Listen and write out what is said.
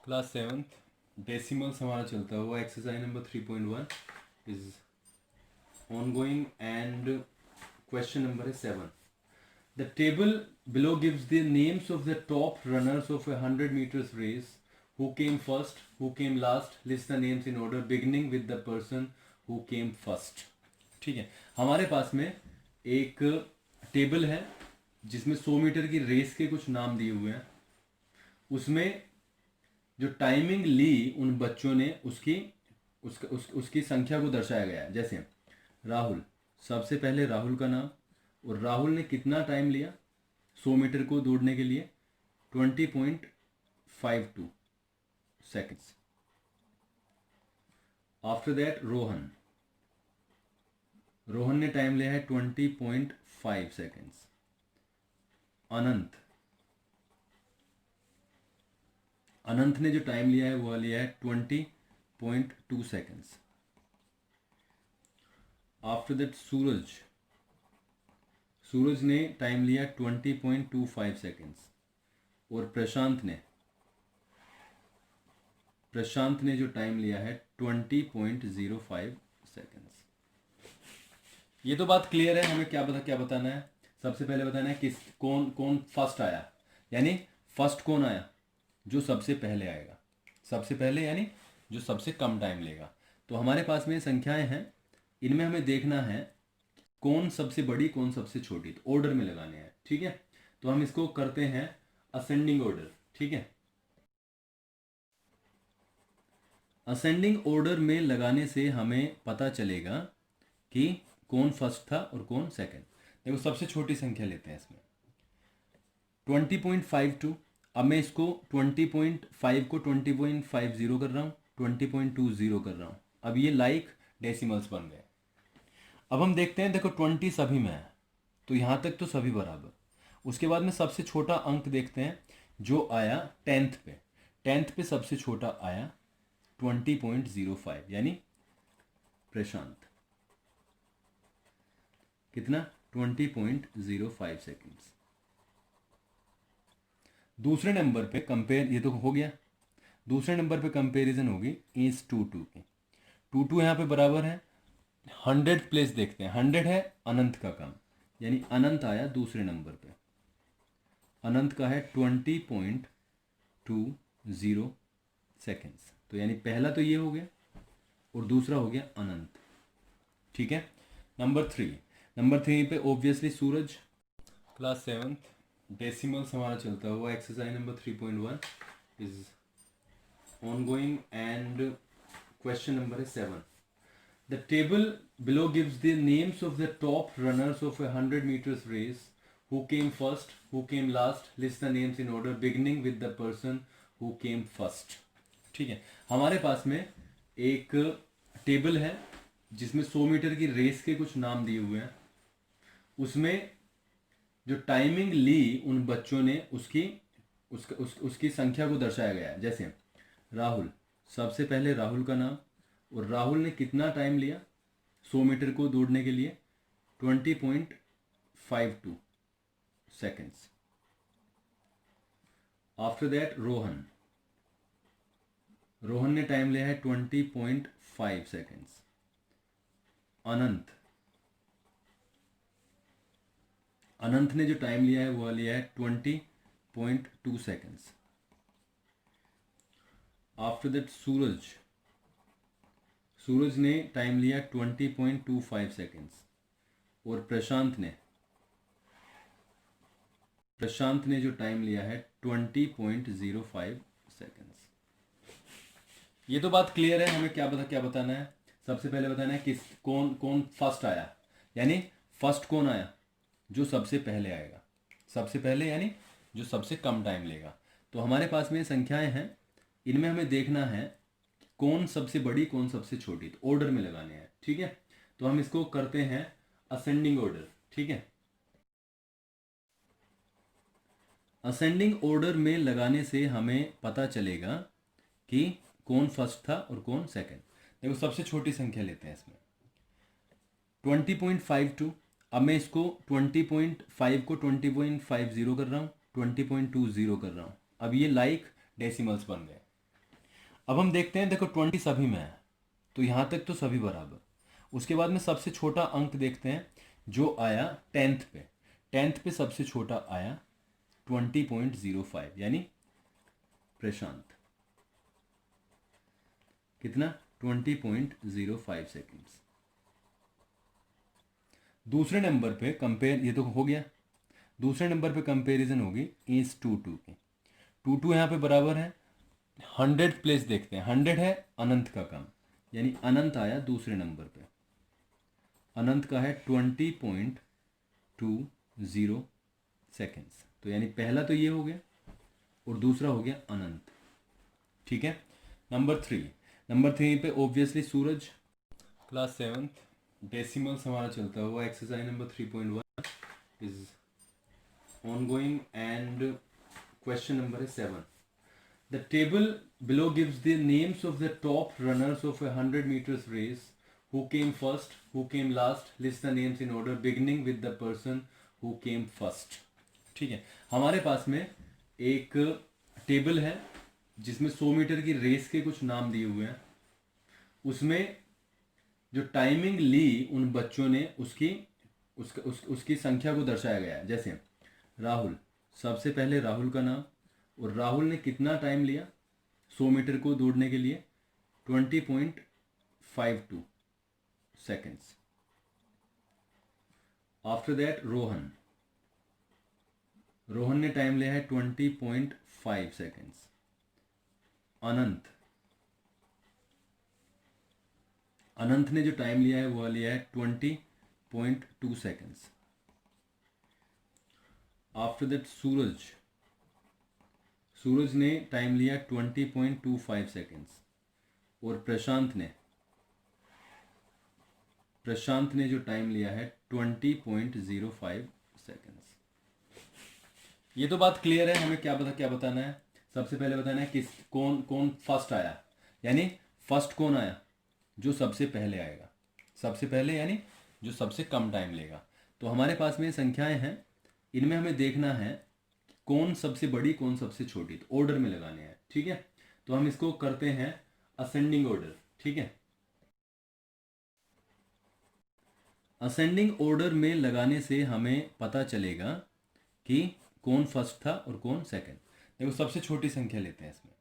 Class seventh decimals हमारा चलता हुआ exercise number 3.1 is ongoing and question number is 7. The table below gives the names of the top runners of a 100 meters race. Who came first, who came last, list the names in order beginning with the person who came first. ठीक है, हमारे पास में एक table है जिसमें 100 metre की race के कुछ नाम दिए हुए हैं। उसमें जो टाइमिंग ली उन बच्चों ने उसकी संख्या को दर्शाया गया है। जैसे राहुल, सबसे पहले राहुल का नाम, और राहुल ने कितना टाइम लिया 100 मीटर को दौड़ने के लिए 20.52 seconds. After that Rohan, Rohan ने टाइम लिया है 20.5 सेकेंड्स। अनंत, अनंत ने जो टाइम लिया है वो लिया है 20.2 सेकेंड्स। आफ्टर दैट सूरज, सूरज ने टाइम लिया 20.25 सेकेंड्स। और प्रशांत ने जो टाइम लिया है 20.05 सेकेंड्स। ये तो बात क्लियर है। हमें क्या बताना है? सबसे पहले बताना है किस कौन कौन फर्स्ट आया, यानी फर्स्ट कौन आया, जो सबसे पहले आएगा। सबसे पहले यानी जो सबसे कम टाइम लेगा। तो हमारे पास में संख्याएं हैं, इनमें हमें देखना है कौन सबसे बड़ी कौन सबसे छोटी, तो ऑर्डर में लगाने हैं। ठीक है, तो हम इसको करते हैं असेंडिंग ऑर्डर। ठीक है, असेंडिंग ऑर्डर में लगाने से हमें पता चलेगा कि कौन फर्स्ट था और कौन सेकंड। देखो सबसे छोटी संख्या लेते हैं इसमें 20.52। अब मैं इसको 20.5 को 20.50 कर रहा हूँ, 20.20 कर रहा हूँ। अब ये लाइक डेसिमल्स बन गए। अब हम देखते हैं, देखो 20 सभी में है तो यहाँ तक तो सभी बराबर। उसके बाद में सबसे छोटा अंक देखते हैं जो आया 10th पे। 10th पे सबसे छोटा आया 20.05 यानी प्रशांत। कितना? 20.05 सेकेंड्स। दूसरे नंबर पे कंपेयर, ये तो हो गया। दूसरे नंबर पे कंपैरिजन होगी इज 2 की। 2 यहाँ पे बराबर है। 100 प्लेस देखते हैं, 100 है अनंत का काम, यानी अनंत आया दूसरे नंबर पे। अनंत का है 20.20 सेकेंड्स। तो यानी पहला तो ये हो गया और दूसरा हो गया अनंत। ठीक है, नंबर 3 पे ऑब्वियसली सूरज। क्लास सेवन्थ डेसिमल्स हमारा चलता हुआ exercise number 3.1 is ongoing and question number is 7. The table below gives the names of the top runners of a 100 meters race. Who came first, who came last, list the names in order beginning with the person who came first. ठीक है, हमारे पास में एक table है जिसमें 100 metre की race के कुछ नाम दिए हुए हैं। उसमें जो टाइमिंग ली उन बच्चों ने उसकी संख्या को दर्शाया गया है। जैसे राहुल, सबसे पहले राहुल का नाम, और राहुल ने कितना टाइम लिया 100 मीटर को दौड़ने के लिए 20.52 seconds. After that Rohan, Rohan ने टाइम लिया है 20.5 सेकेंड्स। अनंत, अनंत ने जो टाइम लिया है वो लिया है 20.2 सेकेंड्स। आफ्टर दैट सूरज, सूरज ने टाइम लिया 20.25 सेकेंड्स। और प्रशांत ने जो टाइम लिया है 20.05 सेकेंड्स। ये तो बात क्लियर है। हमें क्या बताना है? सबसे पहले बताना है किस कौन कौन फर्स्ट आया, यानी फर्स्ट कौन आया, जो सबसे पहले आएगा। सबसे पहले यानी जो सबसे कम टाइम लेगा। तो हमारे पास में संख्याएं हैं, इनमें हमें देखना है कौन सबसे बड़ी कौन सबसे छोटी, तो ऑर्डर में लगाने हैं। ठीक है, तो हम इसको करते हैं असेंडिंग ऑर्डर। ठीक है, असेंडिंग ऑर्डर में लगाने से हमें पता चलेगा कि कौन फर्स्ट था और कौन सेकंड। देखो सबसे छोटी संख्या लेते हैं इसमें 20.52। अब मैं इसको 20.5 को 20.50 कर रहा हूँ, 20.20 कर रहा हूँ। अब ये लाइक डेसिमल्स बन गए। अब हम देखते हैं, देखो 20 सभी में है, तो यहाँ तक तो सभी बराबर। उसके बाद में सबसे छोटा अंक देखते हैं जो आया 10th पे। 10th पे सबसे छोटा आया 20.05, यानी प्रशांत। कितना? 20.05 सेकेंड्स। दूसरे नंबर पे कंपेयर, ये तो हो गया। दूसरे नंबर पे कंपैरिजन होगी इस 2 की। 2 यहाँ पे बराबर है। 100th प्लेस देखते हैं, 100 है अनंत का कम, यानी अनंत आया दूसरे नंबर पे। अनंत का है 20.20 सेकेंड्स। तो यानी पहला तो ये हो गया और दूसरा हो गया अनंत। ठीक है। नंबर 3 पे ऑब्वियसली सूरज, क्लास 7th, डेसिमल्स हमारा चलता हुआ। Exercise number 3.1 is ongoing and question number is 7. The table below gives the names of the top runners of a 100 meters race. Who came first, who came last? List the names in order beginning with the person who came first. ठीक है, हमारे पास में एक table है जिसमें 100 metre की race के कुछ नाम दिए हुए हैं। उसमें जो टाइमिंग ली उन बच्चों ने उसकी संख्या को दर्शाया गया है। जैसे राहुल, सबसे पहले राहुल का नाम, और राहुल ने कितना टाइम लिया 100 मीटर को दौड़ने के लिए? 20.52 सेकेंड्स। आफ्टर दैट रोहन ने टाइम लिया है 20.5 सेकेंड्स। अनंत ने जो टाइम लिया है वो लिया है 20.2 सेकेंड्स। आफ्टर दैट सूरज ने टाइम लिया 20.25 सेकेंड्स। और प्रशांत ने जो टाइम लिया है 20.05 सेकेंड्स। ये तो बात क्लियर है। हमें क्या बताना है? सबसे पहले बताना है किस कौन फर्स्ट आया, यानी फर्स्ट कौन आया? जो सबसे पहले आएगा। सबसे पहले यानी जो सबसे कम टाइम लेगा। तो हमारे पास में संख्याएं हैं, इनमें हमें देखना है कौन सबसे बड़ी कौन सबसे छोटी, तो ऑर्डर में लगाने हैं। ठीक है, तो हम इसको करते हैं असेंडिंग ऑर्डर। ठीक है, असेंडिंग ऑर्डर में लगाने से हमें पता चलेगा कि कौन फर्स्ट था और कौन सेकंड। देखो सबसे छोटी संख्या लेते हैं इसमें,